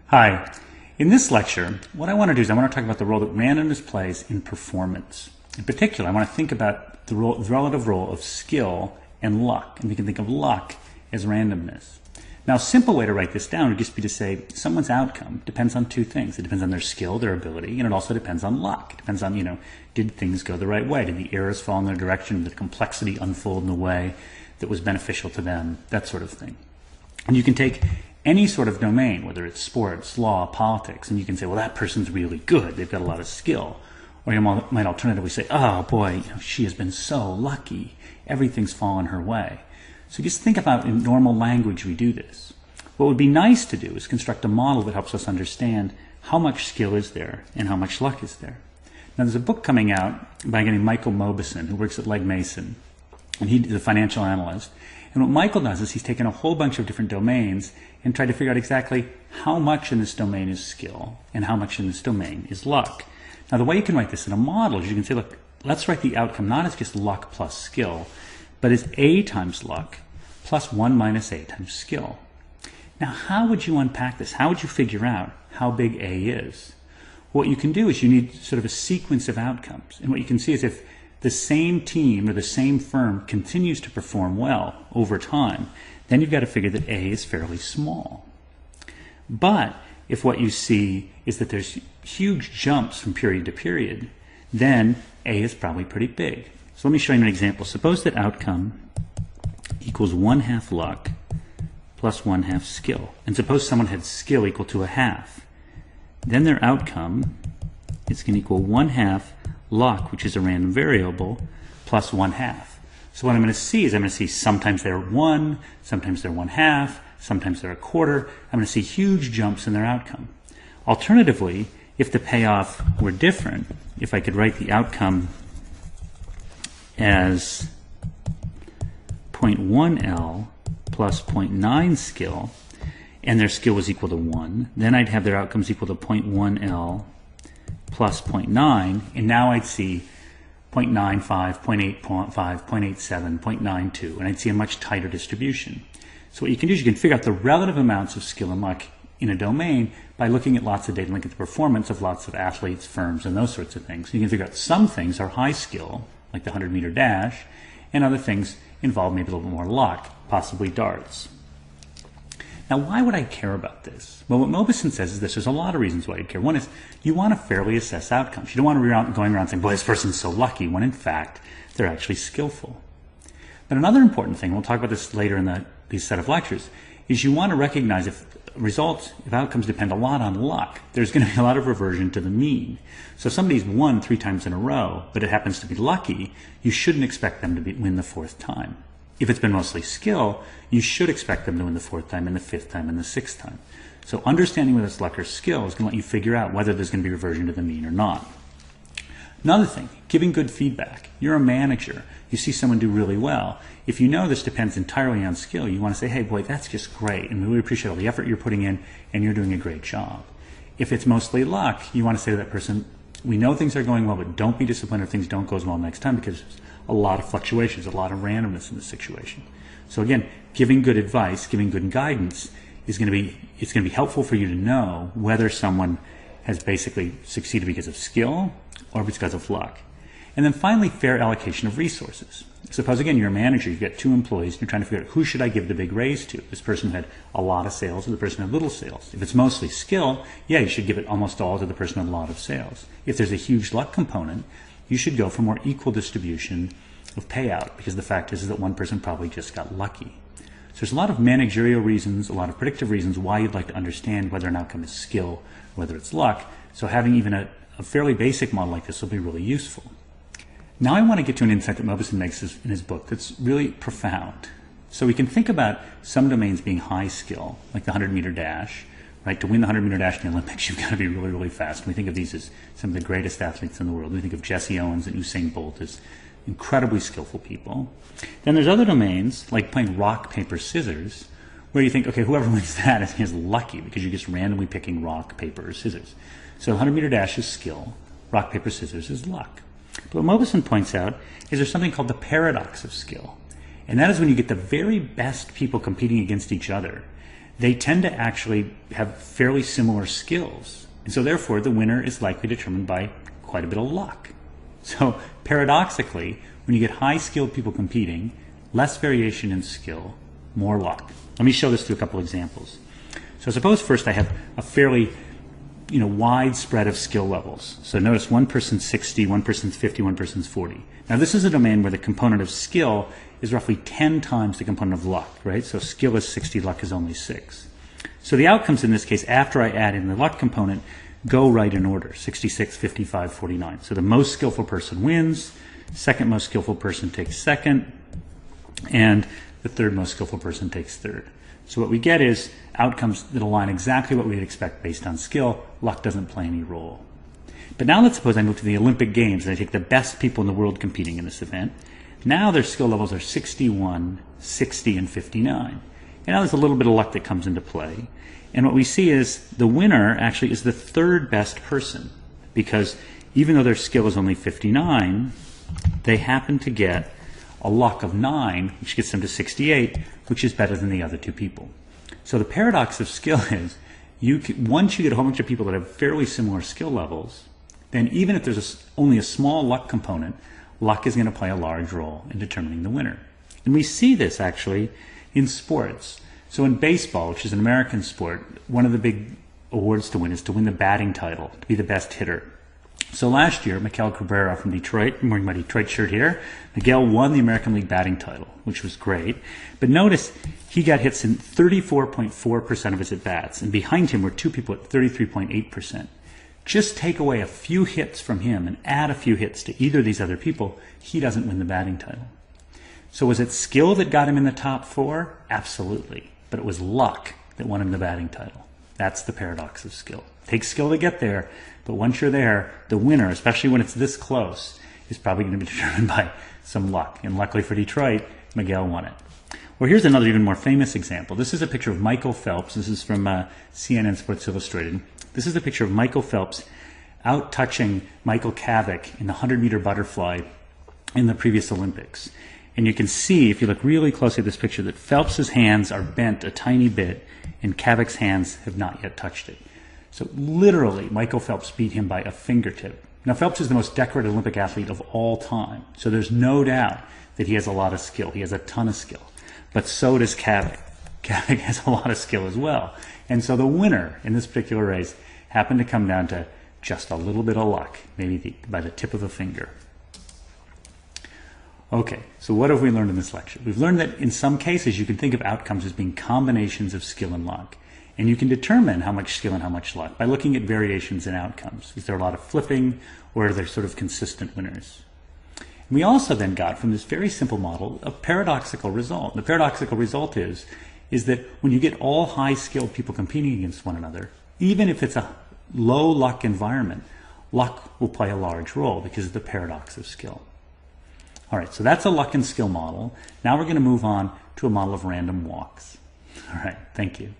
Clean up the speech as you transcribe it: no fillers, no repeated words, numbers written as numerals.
Hi. In this lecture, what I want to do is I want to talk about the role that randomness plays in performance. In particular, I want to think about the relative role of skill and luck. And we can think of luck as randomness. Now, a simple way to write this down would just be to say someone's outcome depends on two things. It depends on their skill, their ability, and it also depends on luck. It depends on, did things go the right way? Did the errors fall in their direction? Did the complexity unfold in a way that was beneficial to them? That sort of thing. And you can take any sort of domain, whether it's sports, law, politics, and you can say, well, that person's really good. They've got a lot of skill. Or you might alternatively say, oh boy, she has been so lucky. Everything's fallen her way. So just think about in normal language we do this. What would be nice to do is construct a model that helps us understand how much skill is there and how much luck is there. Now there's a book coming out by a guy named Michael Mauboussin, who works at Legg Mason, and he's a financial analyst. And what Michael does is he's taken a whole bunch of different domains and tried to figure out exactly how much in this domain is skill and how much in this domain is luck. Now the way you can write this in a model is you can say, look, let's write the outcome not as just luck plus skill, but as A times luck plus 1 minus A times skill. Now how would you unpack this? How would you figure out how big A is? What you can do is you need sort of a sequence of outcomes. And what you can see is if the same team or the same firm continues to perform well over time, then you've got to figure that A is fairly small. But if what you see is that there's huge jumps from period to period, then A is probably pretty big. So let me show you an example. Suppose that outcome equals 1/2 luck plus 1/2 skill. And suppose someone had skill equal to 1/2. Then their outcome is going to equal 1/2 luck, which is a random variable, plus 1/2. So what I'm going to see is I'm going to see sometimes they're 1, sometimes they're 1/2, sometimes they're 1/4. I'm going to see huge jumps in their outcome. Alternatively, if the payoff were different, if I could write the outcome as 0.1 L plus 0.9 skill, and their skill was equal to 1, then I'd have their outcomes equal to 0.1 L plus 0.9, and now I'd see 0.95, 0.85, 0.87, 0.92, and I'd see a much tighter distribution. So what you can do is you can figure out the relative amounts of skill and luck in a domain by looking at lots of data, looking at the performance of lots of athletes, firms, and those sorts of things. You can figure out some things are high skill, like the 100-meter dash, and other things involve maybe a little bit more luck, possibly darts. Now, why would I care about this? Well, what Mauboussin says is this. There's a lot of reasons why you'd care. One is you want to fairly assess outcomes. You don't want to be going around saying, boy, this person's so lucky, when in fact, they're actually skillful. But another important thing, we'll talk about this later in these set of lectures, is you want to recognize if outcomes depend a lot on luck, there's going to be a lot of reversion to the mean. So if somebody's won 3 times in a row, but it happens to be lucky, you shouldn't expect them to win the 4th time. If it's been mostly skill, you should expect them to win the 4th time and the 5th time and the 6th time. So understanding whether it's luck or skill is going to let you figure out whether there's going to be reversion to the mean or not. Another thing, giving good feedback. You're a manager. You see someone do really well. If you know this depends entirely on skill, you want to say, hey, boy, that's just great, and we really appreciate all the effort you're putting in, and you're doing a great job. If it's mostly luck, you want to say to that person, we know things are going well, but don't be disappointed if things don't go as well next time, because there's a lot of fluctuations, a lot of randomness in the situation. So again, giving good advice, giving good guidance is going to be helpful for you to know whether someone has basically succeeded because of skill or because of luck. And then finally, fair allocation of resources. Suppose, again, you're a manager, you've got 2 employees, and you're trying to figure out who should I give the big raise to? This person had a lot of sales or the person had little sales. If it's mostly skill, yeah, you should give it almost all to the person with a lot of sales. If there's a huge luck component, you should go for more equal distribution of payout, because the fact is that one person probably just got lucky. So there's a lot of managerial reasons, a lot of predictive reasons why you'd like to understand whether an outcome is skill, whether it's luck. So having even a fairly basic model like this will be really useful. Now I want to get to an insight that Mauboussin makes in his book that's really profound. So we can think about some domains being high skill, like the 100-meter dash. Right? To win the 100-meter dash in the Olympics, you've got to be really, really fast. And we think of these as some of the greatest athletes in the world. We think of Jesse Owens and Usain Bolt as incredibly skillful people. Then there's other domains, like playing rock, paper, scissors, where you think, okay, whoever wins that is lucky, because you're just randomly picking rock, paper, or scissors. So 100-meter dash is skill. Rock, paper, scissors is luck. But what Mauboussin points out is there's something called the paradox of skill. And that is when you get the very best people competing against each other, they tend to actually have fairly similar skills. And so therefore, the winner is likely determined by quite a bit of luck. So paradoxically, when you get high-skilled people competing, less variation in skill, more luck. Let me show this through a couple examples. So suppose first I have a fairly wide spread of skill levels. So notice one person's 60, one person's 50, one person's 40. Now this is a domain where the component of skill is roughly 10 times the component of luck, right? So skill is 60, luck is only 6. So the outcomes in this case, after I add in the luck component, go right in order, 66, 55, 49. So the most skillful person wins, second most skillful person takes second, and the third most skillful person takes third. So what we get is outcomes that align exactly what we'd expect based on skill. Luck doesn't play any role. But now let's suppose I move to the Olympic Games and I take the best people in the world competing in this event. Now their skill levels are 61, 60, and 59. And now there's a little bit of luck that comes into play. And what we see is the winner actually is the third best person, because even though their skill is only 59, they happen to get a luck of 9, which gets them to 68, which is better than the other two people. So the paradox of skill is, once you get a whole bunch of people that have fairly similar skill levels, then even if there's only a small luck component, luck is going to play a large role in determining the winner. And we see this actually in sports. So in baseball, which is an American sport, one of the big awards to win is to win the batting title, to be the best hitter. So last year, Miguel Cabrera from Detroit, I'm wearing my Detroit shirt here, Miguel won the American League batting title, which was great. But notice he got hits in 34.4% of his at-bats, and behind him were two people at 33.8%. Just take away a few hits from him and add a few hits to either of these other people, he doesn't win the batting title. So was it skill that got him in the top 4? Absolutely. But it was luck that won him the batting title. That's the paradox of skill. It takes skill to get there, but once you're there, the winner, especially when it's this close, is probably going to be determined by some luck. And luckily for Detroit, Miguel won it. Well, here's another even more famous example. This is a picture of Michael Phelps. This is from CNN Sports Illustrated. This is a picture of Michael Phelps out-touching Michael Kavik in the 100-meter butterfly in the previous Olympics. And you can see, if you look really closely at this picture, that Phelps's hands are bent a tiny bit and Kavik's hands have not yet touched it. So literally, Michael Phelps beat him by a fingertip. Now, Phelps is the most decorated Olympic athlete of all time. So there's no doubt that he has a lot of skill. He has a ton of skill. But so does Kavik. Kavik has a lot of skill as well. And so the winner in this particular race happened to come down to just a little bit of luck, maybe by the tip of a finger. Okay, so what have we learned in this lecture? We've learned that in some cases you can think of outcomes as being combinations of skill and luck. And you can determine how much skill and how much luck by looking at variations in outcomes. Is there a lot of flipping, or are there sort of consistent winners? And we also then got from this very simple model a paradoxical result. The paradoxical result is that when you get all high-skilled people competing against one another, even if it's a low luck environment, luck will play a large role because of the paradox of skill. All right, so that's a luck and skill model. Now we're going to move on to a model of random walks. All right, thank you.